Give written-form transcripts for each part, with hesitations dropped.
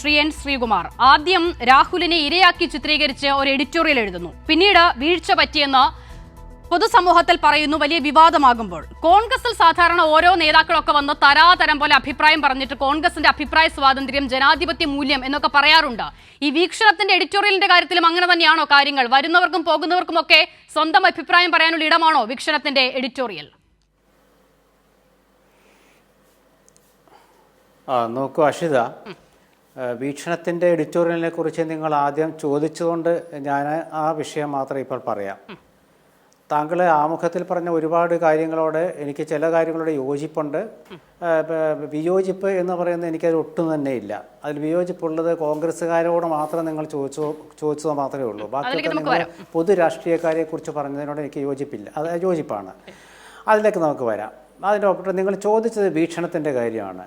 Shri N Sreekumar ആദ്യം രാഹുലിനെ ഇരയാക്കി ചിത്രീകരിച്ച് ഒരു എഡിറ്റോറിയൽ എഴുതുന്നു. പിന്നീട് വീഴ്ച പറ്റിയെന്ന് പൊതുസമൂഹത്തിൽ പറയുന്നു. വലിയ വിവാദമാകുമ്പോൾ കോൺഗ്രസിൽ സാധാരണ ഓരോ നേതാക്കളൊക്കെ വന്ന് തരാതരം പോലെ അഭിപ്രായം പറഞ്ഞിട്ട് കോൺഗ്രസിന്റെ അഭിപ്രായ സ്വാതന്ത്ര്യം, ജനാധിപത്യ മൂല്യം എന്നൊക്കെ പറയാറുണ്ട്. ഈ വീക്ഷണത്തിന്റെ എഡിറ്റോറിയലിന്റെ കാര്യത്തിലും അങ്ങനെ തന്നെയാണോ കാര്യങ്ങൾ? വരുന്നവർക്കും പോകുന്നവർക്കുമൊക്കെ സ്വന്തം അഭിപ്രായം പറയാനുള്ള ഇടമാണോ വീക്ഷണത്തിന്റെ എഡിറ്റോറിയൽ? നോക്കൂ അഷിത, വീക്ഷണത്തിൻ്റെ എഡിറ്റോറിയലിനെ കുറിച്ച് നിങ്ങൾ ആദ്യം ചോദിച്ചുകൊണ്ട് ഞാൻ ആ വിഷയം മാത്രം ഇപ്പോൾ പറയാം. താങ്കൾ ആമുഖത്തിൽ പറഞ്ഞ ഒരുപാട് കാര്യങ്ങളോട് എനിക്ക് ചില കാര്യങ്ങളോട് യോജിപ്പുണ്ട്. വിയോജിപ്പ് എന്ന് പറയുന്നത് എനിക്കത് ഒട്ടും തന്നെ ഇല്ല. അതിൽ വിയോജിപ്പുള്ളത് കോൺഗ്രസ്സുകാരോട് മാത്രം നിങ്ങൾ ചോദിച്ചത് മാത്രമേ ഉള്ളൂ. ബാക്കിയൊക്കെ നിങ്ങൾ പൊതു രാഷ്ട്രീയക്കാരെക്കുറിച്ച് പറഞ്ഞതിനോട് എനിക്ക് യോജിപ്പില്ല. അത് യോജിപ്പാണ്. അതിലേക്ക് നമുക്ക് വരാം. അതിനൊപ്പം നിങ്ങൾ ചോദിച്ചത് വീക്ഷണത്തിൻ്റെ കാര്യമാണ്.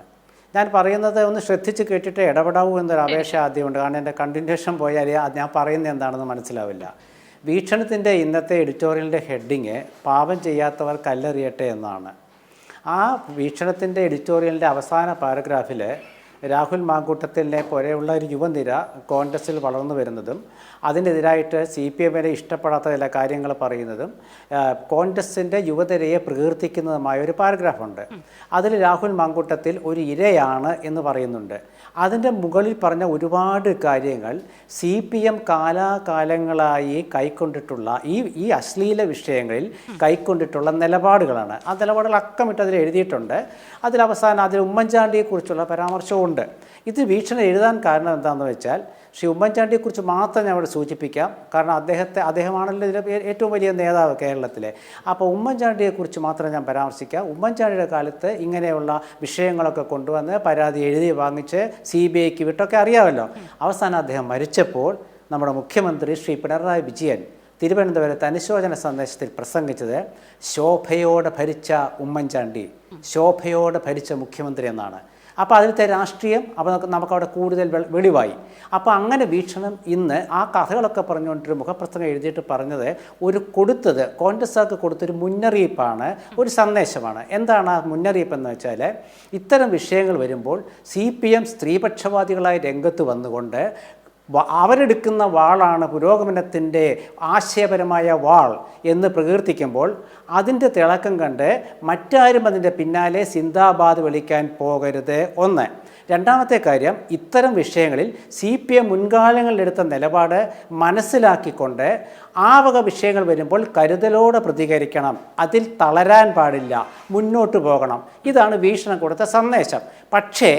ഞാൻ പറയുന്നത് ഒന്ന് ശ്രദ്ധിച്ച് കേട്ടിട്ട് ഇടപെടാവൂ എന്നൊരു അപേക്ഷ ആദ്യമുണ്ട്. കാരണം എൻ്റെ കണ്ടിന്യൂഷൻ പോയാൽ ഞാൻ പറയുന്നത് എന്താണെന്ന് മനസ്സിലാവില്ല. വീക്ഷണത്തിൻ്റെ ഇന്നത്തെ എഡിറ്റോറിയലിൻ്റെ ഹെഡിങ് പാപം ചെയ്യാത്തവർ കല്ലെറിയട്ടെ എന്നാണ്. ആ വീക്ഷണത്തിൻ്റെ എഡിറ്റോറിയലിൻ്റെ അവസാന പാരഗ്രാഫിൽ രാഹുൽ മാങ്കൂട്ടത്തിനെ പോലെയുള്ള ഒരു യുവനിര കോൺഗ്രസ്സിൽ വളർന്നു വരുന്നതും അതിനെതിരായിട്ട് CPM-നെ ഇഷ്ടപ്പെടാത്ത ചില കാര്യങ്ങൾ പറയുന്നതും കോൺഗ്രസിൻ്റെ യുവനിരയെ പ്രകീർത്തിക്കുന്നതുമായ ഒരു പാരഗ്രാഫുണ്ട്. അതിൽ രാഹുൽ മാങ്കൂട്ടത്തിൽ ഒരു ഇരയാണ് എന്ന് പറയുന്നുണ്ട്. അതിൻ്റെ മുകളിൽ പറഞ്ഞ ഒരുപാട് കാര്യങ്ങൾ CPM കാലാകാലങ്ങളായി കൈക്കൊണ്ടിട്ടുള്ള ഈ അശ്ലീല വിഷയങ്ങളിൽ കൈക്കൊണ്ടിട്ടുള്ള നിലപാടുകളാണ്. ആ നിലപാടുകൾ അക്കമിട്ട് അതിൽ എഴുതിയിട്ടുണ്ട്. അതിലവസാനം അതിൽ ഉമ്മൻചാണ്ടിയെക്കുറിച്ചുള്ള പരാമർശവും ഉണ്ട്. ഇത് വീക്ഷണം എഴുതാൻ കാരണം എന്താണെന്ന് വെച്ചാൽ ശ്രീ ഉമ്മൻചാണ്ടിയെക്കുറിച്ച് മാത്രം ഞാൻ അവിടെ സൂചിപ്പിക്കാം. കാരണം അദ്ദേഹമാണല്ലോ ഇതിലെ ഏറ്റവും വലിയ നേതാവ് കേരളത്തിലെ. അപ്പോൾ ഉമ്മൻചാണ്ടിയെക്കുറിച്ച് മാത്രം ഞാൻ പരാമർശിക്കാം. ഉമ്മൻചാണ്ടിയുടെ കാലത്ത് ഇങ്ങനെയുള്ള വിഷയങ്ങളൊക്കെ കൊണ്ടുവന്ന് പരാതി എഴുതി വാങ്ങിച്ച് CBIക്ക് വിട്ടൊക്കെ അറിയാമല്ലോ. അവസാനം അദ്ദേഹം മരിച്ചപ്പോൾ നമ്മുടെ മുഖ്യമന്ത്രി ശ്രീ പിണറായി വിജയൻ തിരുവനന്തപുരത്ത് അനുശോചന സന്ദേശത്തിൽ പ്രസംഗിച്ചത് ശോഭയോടെ ഭരിച്ച ഉമ്മൻചാണ്ടി, ശോഭയോടെ ഭരിച്ച മുഖ്യമന്ത്രി എന്നാണ്. അപ്പോൾ അതിലത്തെ രാഷ്ട്രീയം നമുക്കവിടെ കൂടുതൽ വെളിവായി. അപ്പോൾ അങ്ങനെ വീക്ഷണം ഇന്ന് ആ കഥകളൊക്കെ പറഞ്ഞുകൊണ്ടൊരു മുഖപ്രസംഗം എഴുതിയിട്ട് പറഞ്ഞത് കൊടുത്തത് കോൺഗ്രസ്സുകാർക്ക് കൊടുത്തൊരു മുന്നറിയിപ്പാണ്, ഒരു സന്ദേശമാണ്. എന്താണ് ആ മുന്നറിയിപ്പ് എന്ന് വെച്ചാൽ, ഇത്തരം വിഷയങ്ങൾ വരുമ്പോൾ CPM സ്ത്രീപക്ഷവാദികളായി രംഗത്ത് വന്നുകൊണ്ട് അവരെടുക്കുന്ന വാളാണ് പുരോഗമനത്തിൻ്റെ ആശയപരമായ വാൾ എന്ന് പ്രകീർത്തിക്കുമ്പോൾ അതിൻ്റെ തിളക്കം കണ്ട് മറ്റാരും അതിൻ്റെ പിന്നാലെ സിന്ദാബാദ് വിളിക്കാൻ പോകരുത്. ഒന്ന്. രണ്ടാമത്തെ കാര്യം, ഇത്തരം വിഷയങ്ങളിൽ CPM മുൻകാലങ്ങളിലെടുത്ത നിലപാട് മനസ്സിലാക്കിക്കൊണ്ട് ആ വക വിഷയങ്ങൾ വരുമ്പോൾ കരുതലോടെ പ്രതികരിക്കണം, അതിൽ തളരാൻ പാടില്ല, മുന്നോട്ട് പോകണം. ഇതാണ് വീക്ഷണം കൊടുത്ത സന്ദേശം. പക്ഷേ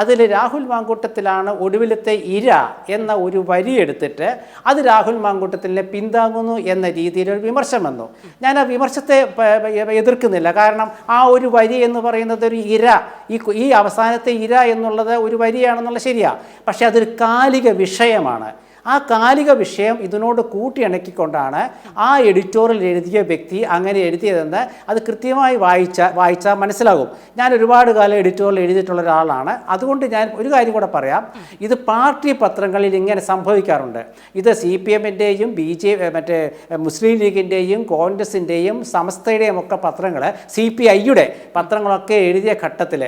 അതിൽ രാഹുൽ മാങ്കൂട്ടത്തിലാണ് ഒടുവിലത്തെ ഇര എന്ന ഒരു വരി എടുത്തിട്ട് അത് രാഹുൽ മാങ്കൂട്ടത്തിനെ പിന്താങ്ങുന്നു എന്ന രീതിയിൽ ഒരു വിമർശനം വന്നു. ഞാൻ ആ വിമർശത്തെ എതിർക്കുന്നില്ല. കാരണം ആ ഒരു വരി എന്ന് പറയുന്നത് ഒരു ഇര, ഈ അവസാനത്തെ ഇര എന്നുള്ളത് ഒരു വരിയാണെന്നുള്ള ശരിയാണ്. പക്ഷേ അതൊരു കാലിക വിഷയമാണ്. ആ കാലിക വിഷയം ഇതിനോട് കൂട്ടിയിണക്കിക്കൊണ്ടാണ് ആ എഡിറ്റോറിയൽ എഴുതിയ വ്യക്തി അങ്ങനെ എഴുതിയതെന്ന് അത് കൃത്യമായി വായിച്ചാൽ മനസ്സിലാകും. ഞാൻ ഒരുപാട് കാലം എഡിറ്റോറിയൽ എഴുതിയിട്ടുള്ള ഒരാളാണ്. അതുകൊണ്ട് ഞാൻ ഒരു കാര്യം കൂടെ പറയാം. ഇത് പാർട്ടി പത്രങ്ങളിൽ ഇങ്ങനെ സംഭവിക്കാറുണ്ട്. ഇത് CPM-ൻ്റെയും മറ്റേ മുസ്ലിം ലീഗിൻ്റെയും കോൺഗ്രസിൻ്റെയും സമസ്തയുടെയും ഒക്കെ പത്രങ്ങൾ, CPI-യുടെ പത്രങ്ങളൊക്കെ എഴുതിയ ഘട്ടത്തിൽ,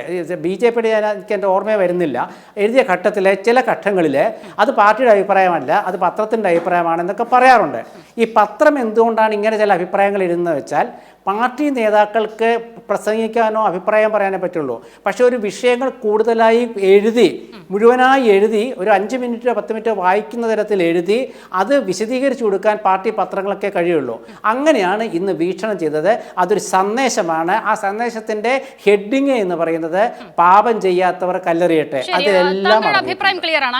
BJP-യുടെ എനിക്ക് എൻ്റെ ഓർമ്മ വരുന്നില്ല, എഴുതിയ ഘട്ടത്തിൽ ചില ഘട്ടങ്ങളിൽ അത് പാർട്ടിയുടെ അഭിപ്രായമല്ല, അത് പത്രത്തിൻ്റെ അഭിപ്രായമാണെന്നൊക്കെ പറയാറുണ്ട്. ഈ പത്രം എന്തുകൊണ്ടാണ് ഇങ്ങനെ ചില അഭിപ്രായങ്ങൾ എഴുതുന്നത് വെച്ചാൽ, പാർട്ടി നേതാക്കൾക്ക് പ്രസംഗിക്കാനോ അഭിപ്രായം പറയാനേ പറ്റുള്ളൂ. പക്ഷേ ഒരു വിഷയങ്ങൾ കൂടുതലായി മുഴുവനായി എഴുതി ഒരു 5 മിനിറ്റോ 10 മിനിറ്റോ വായിക്കുന്ന തരത്തിൽ എഴുതി അത് വിശദീകരിച്ചു കൊടുക്കാൻ പാർട്ടി പത്രങ്ങളൊക്കെ കഴിയുള്ളൂ. അങ്ങനെയാണ് ഇന്ന് വീക്ഷണം ചെയ്തത്. അതൊരു സന്ദേശമാണ്. ആ സന്ദേശത്തിൻ്റെ ഹെഡിങ് എന്ന് പറയുന്നത് പാപം ചെയ്യാത്തവർ കല്ലെറിയട്ടെ. അതിലെല്ലാം അഭിപ്രായം ക്ലിയർ ആണ്.